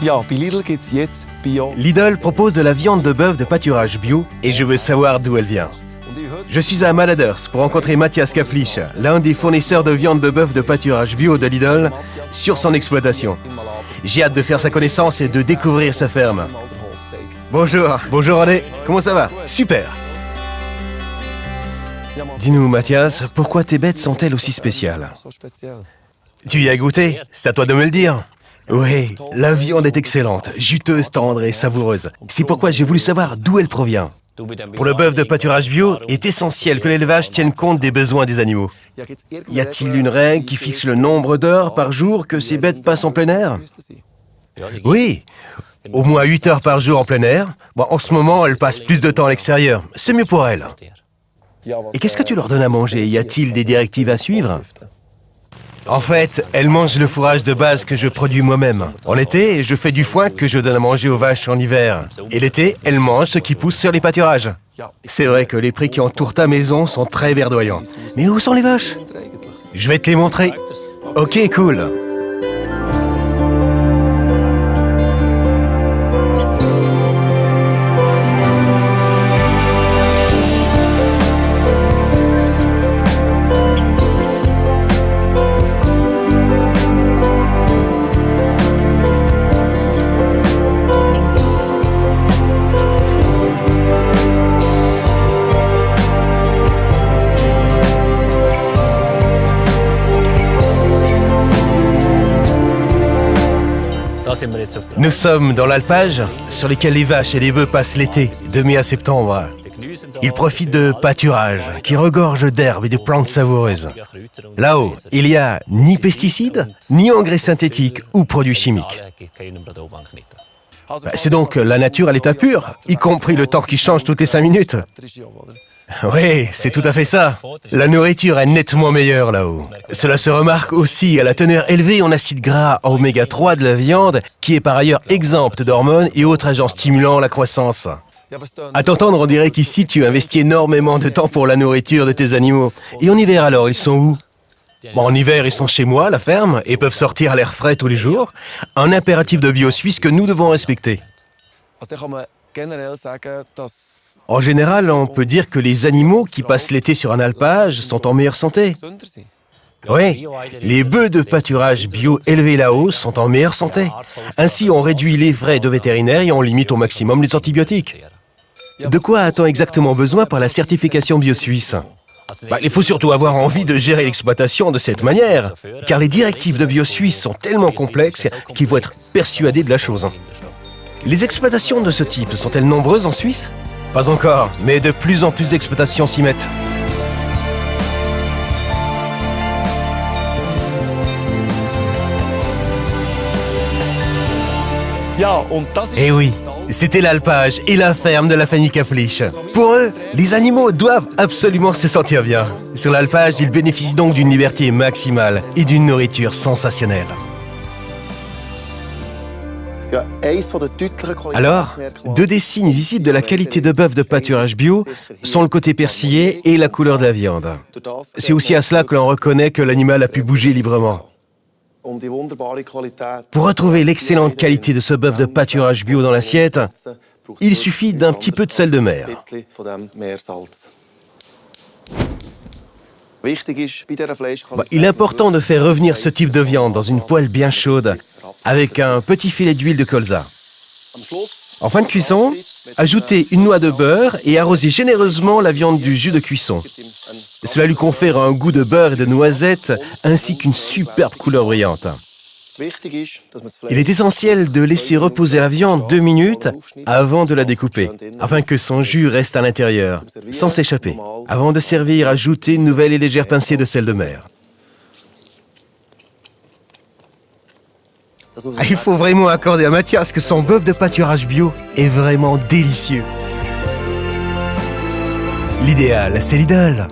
Ja, bei Lidl gibt's jetzt Bio. Lidl propose de la viande de bœuf de pâturage bio et je veux savoir d'où elle vient. Je suis à Maladers pour rencontrer Matthias Kaflich, l'un des fournisseurs de viande de bœuf de pâturage bio de Lidl, sur son exploitation. J'ai hâte de faire sa connaissance et de découvrir sa ferme. Bonjour René, comment ça va? Super. Dis-nous Mathias, pourquoi tes bêtes sont-elles aussi spéciales? Tu y as goûté? C'est à toi de me le dire. Oui, la viande est excellente, juteuse, tendre et savoureuse. C'est pourquoi j'ai voulu savoir d'où elle provient. Pour le bœuf de pâturage bio, il est essentiel que l'élevage tienne compte des besoins des animaux. Y a-t-il une règle qui fixe le nombre d'heures par jour que ces bêtes passent en plein air? Oui, au moins 8 heures par jour en plein air. Bon, en ce moment, elles passent plus de temps à l'extérieur. C'est mieux pour elles. Et qu'est-ce que tu leur donnes à manger? Y a-t-il des directives à suivre? En fait, elles mangent le fourrage de base que je produis moi-même. En été, je fais du foin que je donne à manger aux vaches en hiver. Et l'été, elles mangent ce qui pousse sur les pâturages. C'est vrai que les prés qui entourent ta maison sont très verdoyants. Mais où sont les vaches? Je vais te les montrer. Ok, cool. Nous sommes dans l'alpage sur lesquels les vaches et les bœufs passent l'été, de mai à septembre. Ils profitent de pâturages qui regorgent d'herbes et de plantes savoureuses. Là-haut, il n'y a ni pesticides, ni engrais synthétiques ou produits chimiques. C'est donc la nature à l'état pur, y compris le temps qui change toutes les 5 minutes. Oui, c'est tout à fait ça. La nourriture est nettement meilleure là-haut. Cela se remarque aussi à la teneur élevée en acides gras en oméga 3 de la viande, qui est par ailleurs exempte d'hormones et autres agents stimulant la croissance. À t'entendre, on dirait qu'ici tu investis énormément de temps pour la nourriture de tes animaux. Et en hiver alors, ils sont où? Bon, en hiver, ils sont chez moi, à la ferme, et peuvent sortir à l'air frais tous les jours. Un impératif de bio suisse que nous devons respecter. En général, on peut dire que les animaux qui passent l'été sur un alpage sont en meilleure santé. Oui, les bœufs de pâturage bio élevés là-haut sont en meilleure santé. Ainsi, on réduit les frais de vétérinaire et on limite au maximum les antibiotiques. De quoi a-t-on exactement besoin par la certification bio suisse? Il faut surtout avoir envie de gérer l'exploitation de cette manière, car les directives de bio suisse sont tellement complexes qu'il faut être persuadé de la chose. Les exploitations de ce type sont-elles nombreuses en Suisse? Pas encore, mais de plus en plus d'exploitations s'y mettent. Eh oui, c'était l'alpage et la ferme de la famille Kaflich. Pour eux, les animaux doivent absolument se sentir bien. Sur l'alpage, ils bénéficient donc d'une liberté maximale et d'une nourriture sensationnelle. Alors, 2 des signes visibles de la qualité de bœuf de pâturage bio sont le côté persillé et la couleur de la viande. C'est aussi à cela que l'on reconnaît que l'animal a pu bouger librement. Pour retrouver l'excellente qualité de ce bœuf de pâturage bio dans l'assiette, il suffit d'un petit peu de sel de mer. Il est important de faire revenir ce type de viande dans une poêle bien chaude avec un petit filet d'huile de colza. En fin de cuisson, ajoutez une noix de beurre et arrosez généreusement la viande du jus de cuisson. Cela lui confère un goût de beurre et de noisettes ainsi qu'une superbe couleur brillante. Il est essentiel de laisser reposer la viande 2 minutes avant de la découper, afin que son jus reste à l'intérieur, sans s'échapper. Avant de servir, ajoutez une nouvelle et légère pincée de sel de mer. Il faut vraiment accorder à Mathias que son bœuf de pâturage bio est vraiment délicieux. L'idéal, c'est Lidl.